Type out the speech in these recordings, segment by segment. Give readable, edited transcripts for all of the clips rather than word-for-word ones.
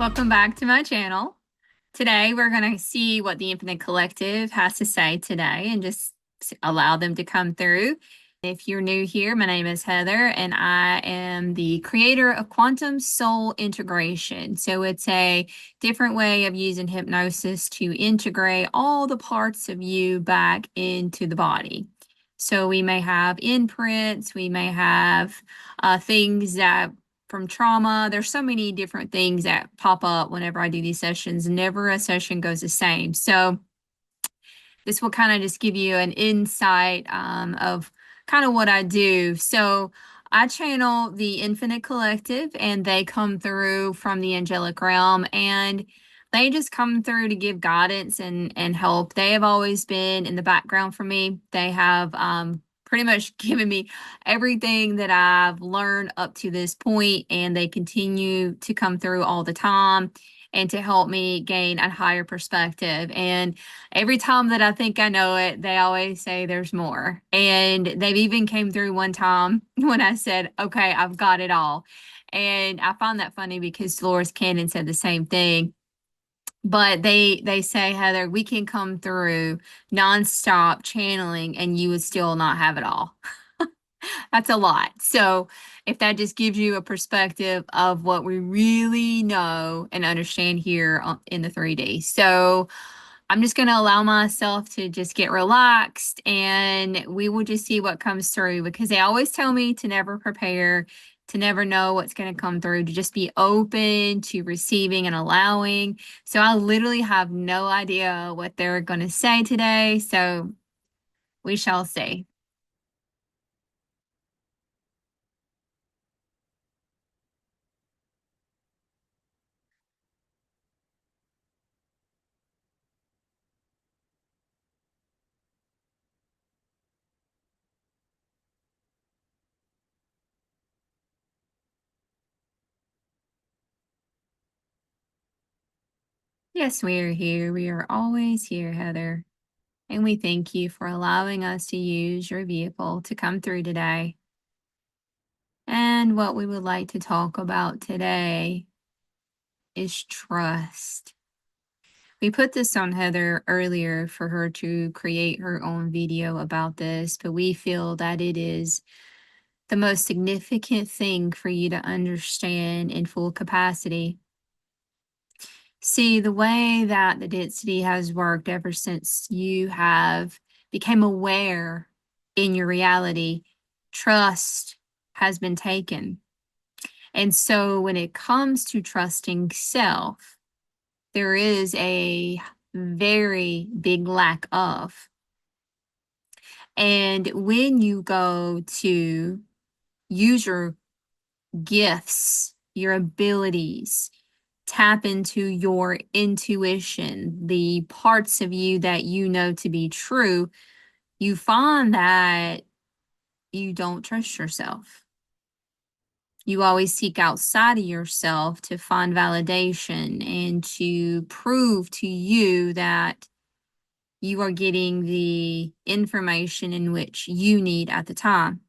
Welcome back to my channel. Today we're going to see what the Infinite Collective has to say today and just allow them to come through. If you're new here, my name is Heather and I am the creator of Quantum Soul Integration. So it's a different way of using hypnosis to integrate all the parts of you back into the body. So we may have imprints, we may have things that from trauma. There's so many different things that pop up whenever I do these sessions. Never a session goes the same. So this will kind of just give you an insight of kind of what I do. So I channel the Infinite Collective and they come through from the angelic realm and they just come through to give guidance and help. They have always been in the background for me. They have pretty much given me everything that I've learned up to this point, and they continue to come through all the time and to help me gain a higher perspective. And every time that I think I know it, they always say there's more. And they've even came through one time when I said, okay, I've got it all. And I find that funny because Dolores Cannon said the same thing. But they say, Heather, we can come through nonstop channeling and you would still not have it all. That's a lot. So if that just gives you a perspective of what we really know and understand here in the 3D. So I'm just going to allow myself to just get relaxed and we will just see what comes through, because they always tell me to never prepare, to never know what's going to come through, to just be open to receiving and allowing. So I literally have no idea what they're going to say today. So we shall see. Yes, we are here. We are always here, Heather. And we thank you for allowing us to use your vehicle to come through today. And what we would like to talk about today is trust. We put this on Heather earlier for her to create her own video about this, but we feel that it is the most significant thing for you to understand in full capacity. See, the way that the density has worked ever since you have become aware in your reality, trust has been taken. And so when it comes to trusting self, there is a very big lack of. And when you go to use your gifts, your abilities, tap into your intuition, the parts of you that you know to be true, you find that you don't trust yourself. You always seek outside of yourself to find validation and to prove to you that you are getting the information in which you need at the time.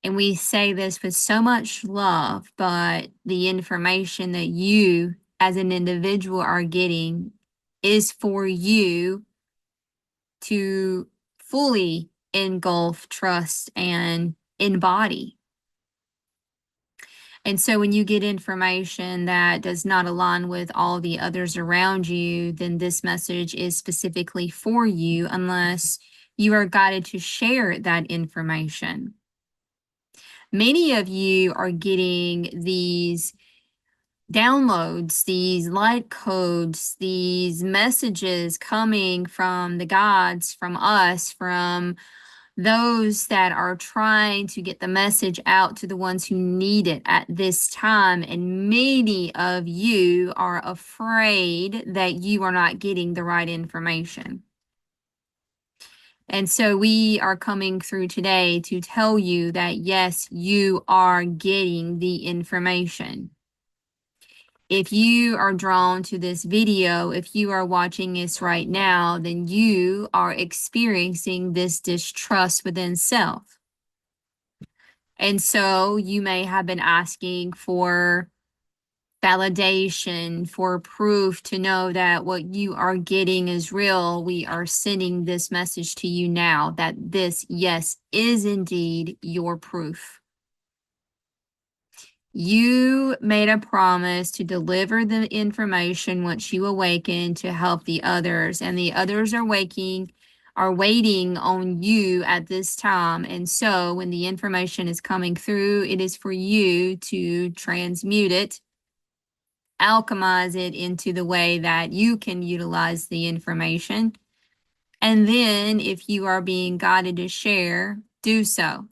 And we say this with so much love, but the information that you as an individual are getting is for you to fully engulf, trust, and embody. And so when you get information that does not align with all the others around you, then this message is specifically for you unless you are guided to share that information. Many of you are getting these downloads, these light codes, these messages coming from the gods, from us, from those that are trying to get the message out to the ones who need it at this time. And many of you are afraid that you are not getting the right information. And so we are coming through today to tell you that, yes, you are getting the information. If you are drawn to this video, if you are watching this right now, then you are experiencing this distrust within self. And so you may have been asking for validation, for proof to know that what you are getting is real. We are sending this message to you now that this, yes, is indeed your proof. You made a promise to deliver the information once you awaken to help the others, and the others are waiting on you at this time. And so when the information is coming through, it is for you to transmute it, alchemize it into the way that you can utilize the information. And then if you are being guided to share, do so.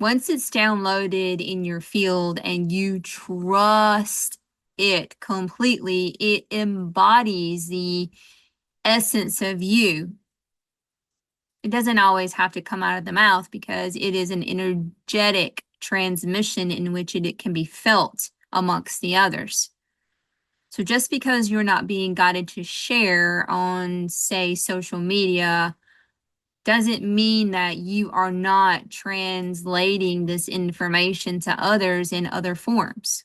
Once it's downloaded in your field and you trust it completely, it embodies the essence of you. It doesn't always have to come out of the mouth because it is an energetic transmission in which it can be felt amongst the others. So just because you're not being guided to share on, say, social media, doesn't mean that you are not translating this information to others in other forms.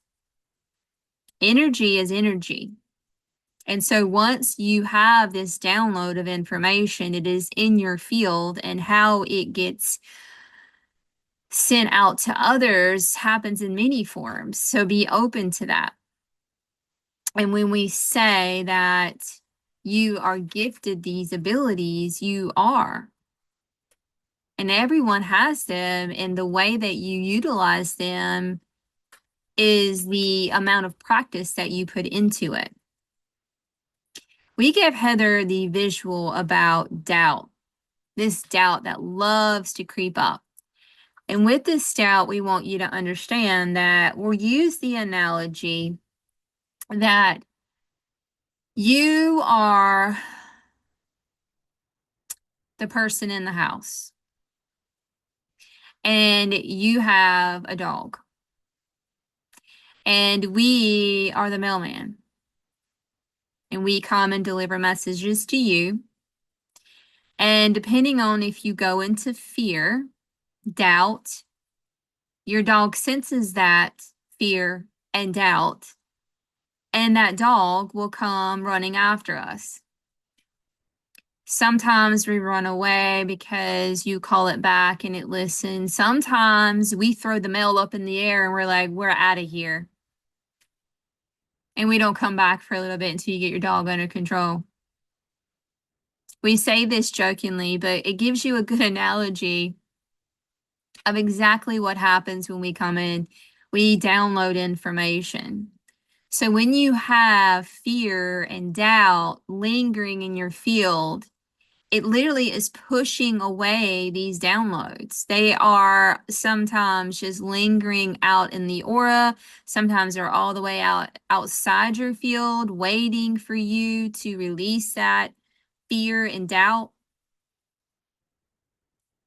Energy is energy. And so once you have this download of information, it is in your field, and how it gets sent out to others happens in many forms. So be open to that. And when we say that you are gifted these abilities, you are. And everyone has them, and the way that you utilize them is the amount of practice that you put into it. We gave Heather the visual about doubt, this doubt that loves to creep up. And with this doubt, we want you to understand that we'll use the analogy that you are the person in the house and you have a dog, and we are the mailman, and we come and deliver messages to you. And depending on if you go into fear, doubt, your dog senses that fear and doubt, and that dog will come running after us. Sometimes we run away because you call it back and it listens. Sometimes we throw the mail up in the air and we're like, we're out of here. And we don't come back for a little bit until you get your dog under control. We say this jokingly, but it gives you a good analogy of exactly what happens when we come in. We download information. So when you have fear and doubt lingering in your field, it literally is pushing away these downloads. They are sometimes just lingering out in the aura. Sometimes they're all the way outside your field, waiting for you to release that fear and doubt.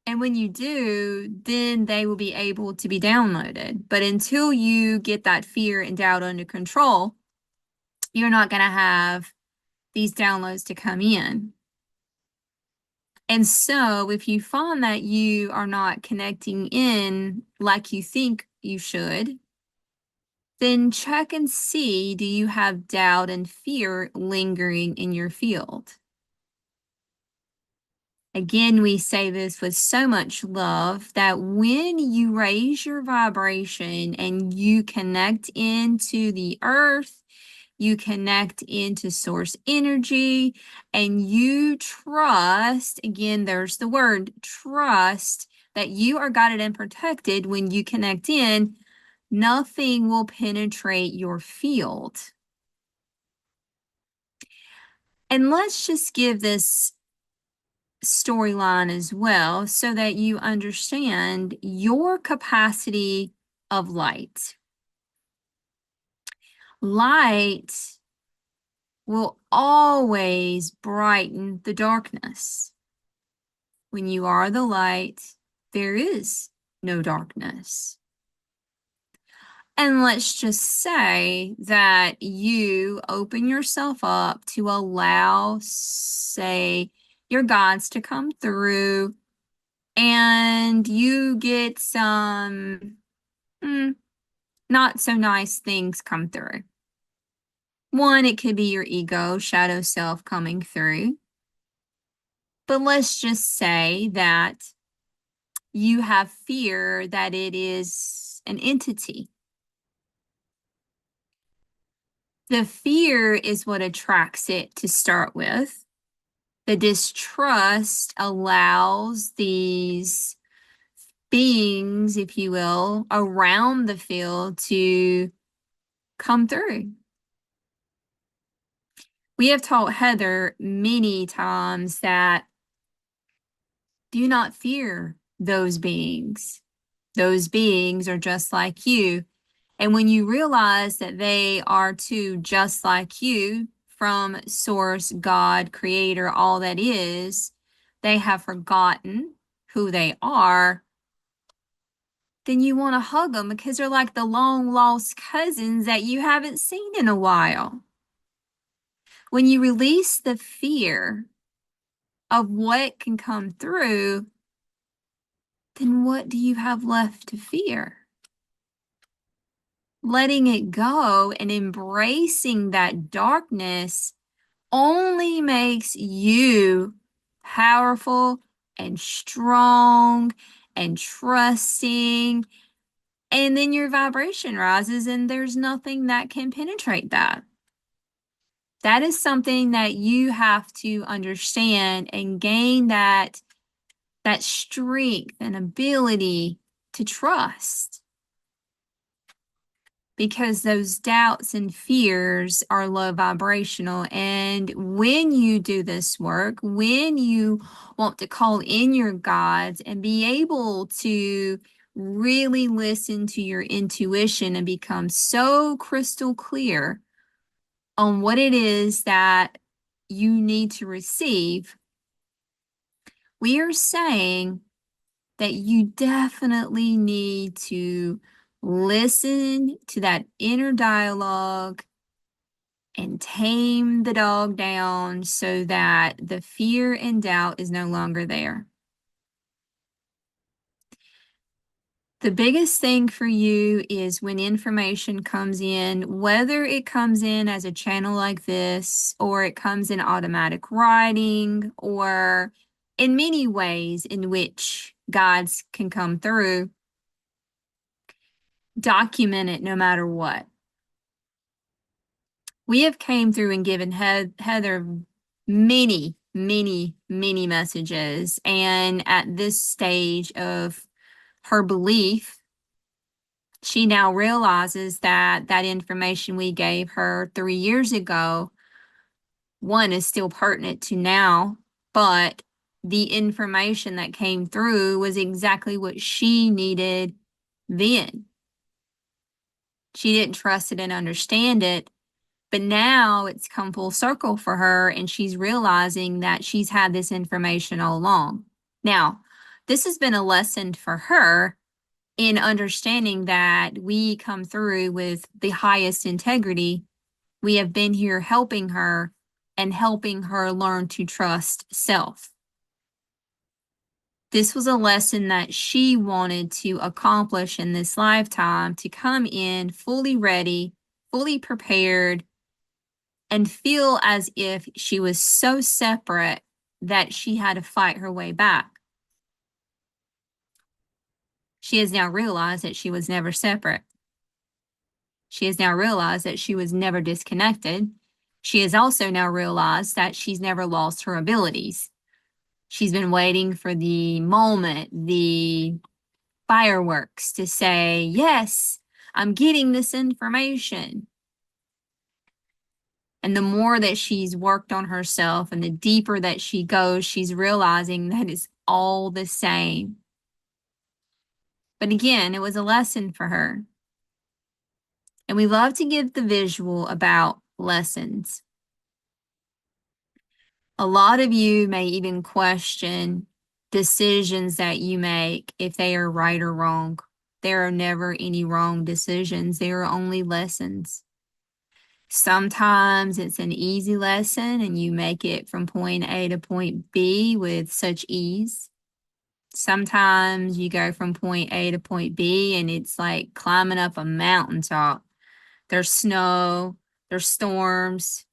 And when you do, then they will be able to be downloaded. But until you get that fear and doubt under control, you're not going to have these downloads to come in. And so if you find that you are not connecting in like you think you should, then check and see, do you have doubt and fear lingering in your field? Again, we say this with so much love that when you raise your vibration and you connect into the earth, you connect into source energy, and you trust, again, there's the word trust, that you are guided and protected. When you connect in, nothing will penetrate your field. And let's just give this storyline as well so that you understand your capacity of light. Light will always brighten the darkness. When you are the light, there is no darkness. And let's just say that you open yourself up to allow, say, your guides to come through, and you get some not so nice things come through. One, it could be your ego, shadow self coming through. But let's just say that you have fear that it is an entity. The fear is what attracts it to start with. The distrust allows these beings, if you will, around the field to come through. We have taught Heather many times that do not fear those beings. Those beings are just like you. And when you realize that they are too just like you from source, God, creator, all that is, they have forgotten who they are, then you want to hug them because they're like the long lost cousins that you haven't seen in a while. When you release the fear of what can come through, then what do you have left to fear? Letting it go and embracing that darkness only makes you powerful and strong and trusting. And then your vibration rises, and there's nothing that can penetrate that. That is something that you have to understand and gain that strength and ability to trust. Because those doubts and fears are low vibrational. And when you do this work, when you want to call in your guides and be able to really listen to your intuition and become so crystal clear on what it is that you need to receive, we are saying that you definitely need to listen to that inner dialogue and tame the dog down so that the fear and doubt is no longer there. The biggest thing for you is when information comes in, whether it comes in as a channel like this, or it comes in automatic writing, or in many ways in which guides can come through, document it no matter what. We have came through and given Heather many, many, many messages. And at this stage of her belief, she now realizes that that information we gave her 3 years ago, one, is still pertinent to now, but the information that came through was exactly what she needed then. She didn't trust it and understand it, but now it's come full circle for her, and she's realizing that she's had this information all along. Now, this has been a lesson for her in understanding that we come through with the highest integrity. We have been here helping her and helping her learn to trust self. This was a lesson that she wanted to accomplish in this lifetime, to come in fully ready, fully prepared, and feel as if she was so separate that she had to fight her way back. She has now realized that she was never separate. She has now realized that she was never disconnected. She has also now realized that she's never lost her abilities. She's been waiting for the moment, the fireworks to say, yes, I'm getting this information. And the more that she's worked on herself and the deeper that she goes, she's realizing that it's all the same. But again, it was a lesson for her. And we love to give the visual about lessons. A lot of you may even question decisions that you make if they are right or wrong. There are never any wrong decisions. There are only lessons. Sometimes it's an easy lesson and you make it from point A to point B with such ease. Sometimes you go from point A to point B and it's like climbing up a mountaintop. There's snow, there's storms.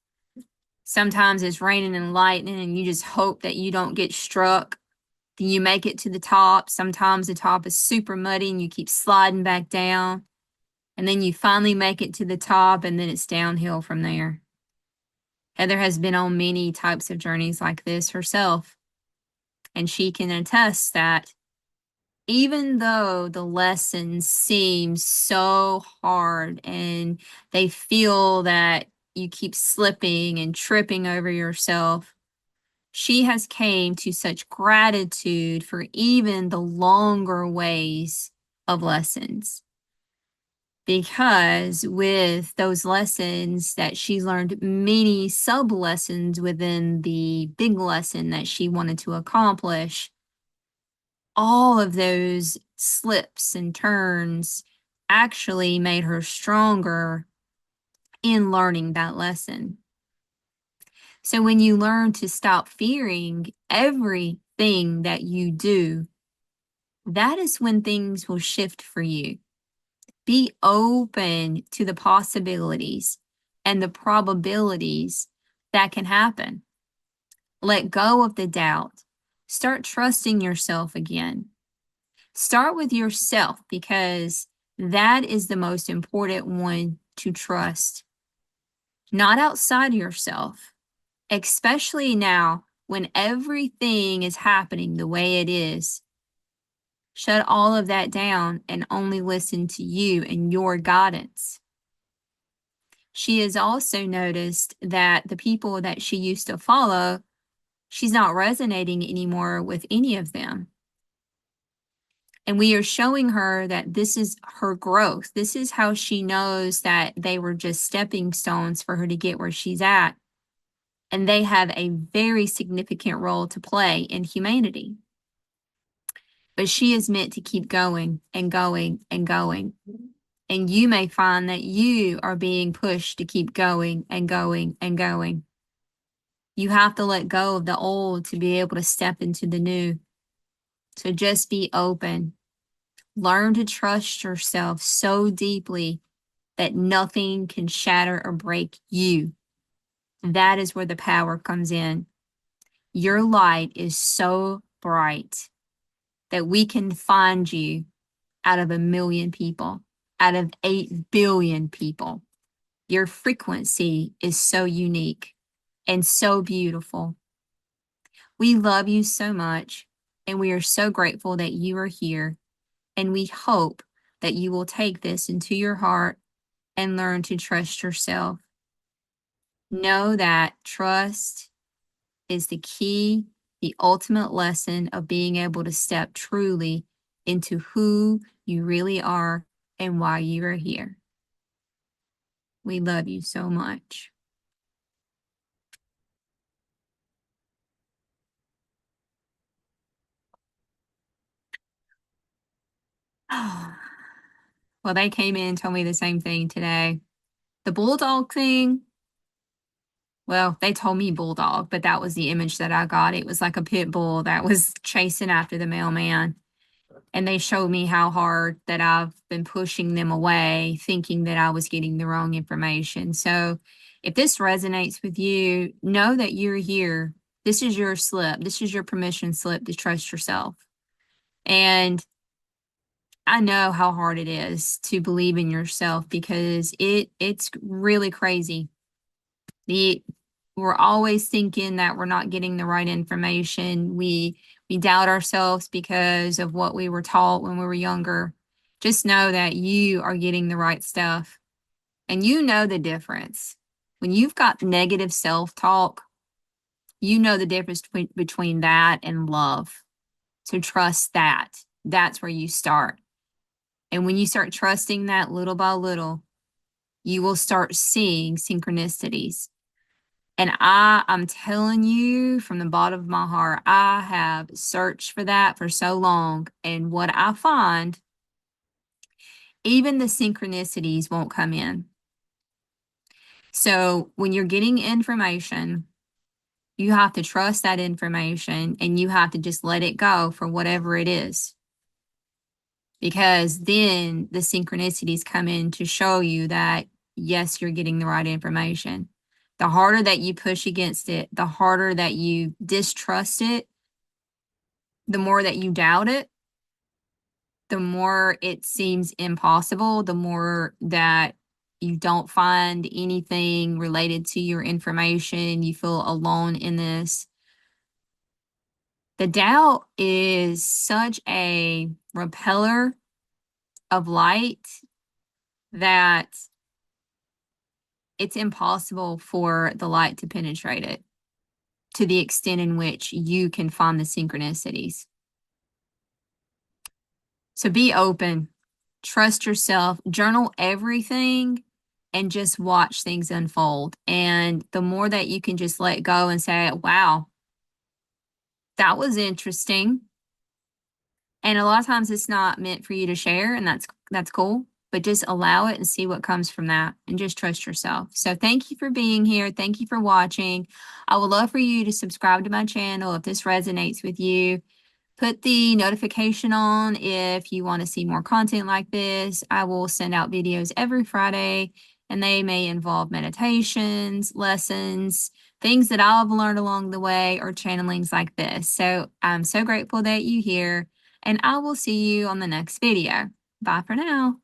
Sometimes it's raining and lightning and you just hope that you don't get struck. Then you make it to the top. Sometimes the top is super muddy and you keep sliding back down. And then you finally make it to the top and then it's downhill from there. Heather has been on many types of journeys like this herself. And she can attest that even though the lessons seem so hard and they feel that you keep slipping and tripping over yourself, she has came to such gratitude for even the longer ways of lessons. Because with those lessons that she learned many sub lessons within the big lesson that she wanted to accomplish, all of those slips and turns actually made her stronger in learning that lesson. So when you learn to stop fearing everything that you do, that is when things will shift for you. Be open to the possibilities and the probabilities that can happen. Let go of the doubt. Start trusting yourself again. Start with yourself because that is the most important one to trust. Not outside yourself, especially now when everything is happening the way it is. Shut all of that down and only listen to you and your guidance. She has also noticed that the people that she used to follow, she's not resonating anymore with any of them. And we are showing her that this is her growth. This is how she knows that they were just stepping stones for her to get where she's at. And they have a very significant role to play in humanity. But she is meant to keep going and going and going. And you may find that you are being pushed to keep going and going and going. You have to let go of the old to be able to step into the new. So just be open. Learn to trust yourself so deeply that nothing can shatter or break you. That is where the power comes in. Your light is so bright that we can find you out of 1,000,000 people, out of 8 billion people. Your frequency is so unique and so beautiful. We love you so much, and we are so grateful that you are here. And we hope that you will take this into your heart and learn to trust yourself. Know that trust is the key, the ultimate lesson of being able to step truly into who you really are and why you are here. We love you so much. Well, they came in and told me the same thing today. The bulldog thing, well, they told me bulldog, but that was the image that I got. It was like a pit bull that was chasing after the mailman. And they showed me how hard that I've been pushing them away, thinking that I was getting the wrong information. So if this resonates with you, know that you're here. This is your slip. This is your permission slip to trust yourself. And I know how hard it is to believe in yourself because it's really crazy. We're always thinking that we're not getting the right information. We doubt ourselves because of what we were taught when we were younger. Just know that you are getting the right stuff. And you know the difference. When you've got negative self-talk, you know the difference between that and love. So trust that. That's where you start. And when you start trusting that little by little, you will start seeing synchronicities. And I'm telling you from the bottom of my heart, I have searched for that for so long. And what I find, even the synchronicities won't come in. So when you're getting information, You have to trust that information and you have to just let it go for whatever it is. Because then the synchronicities come in to show you that, yes, you're getting the right information. The harder that you push against it, the harder that you distrust it, the more that you doubt it, the more it seems impossible, the more that you don't find anything related to your information, you feel alone in this. The doubt is such a repeller of light that it's impossible for the light to penetrate it to the extent in which you can find the synchronicities. So be open, trust yourself, journal everything, and just watch things unfold. And the more that you can just let go and say, wow, that was interesting. And a lot of times it's not meant for you to share, and that's cool. But just allow it and see what comes from that and just trust yourself. So thank you for being here. Thank you for watching. I would love for you to subscribe to my channel if this resonates with you. Put the notification on if you want to see more content like this. I will send out videos every Friday, and they may involve meditations, lessons, things that I've learned along the way, or channelings like this. So I'm so grateful that you're here, and I will see you on the next video. Bye for now.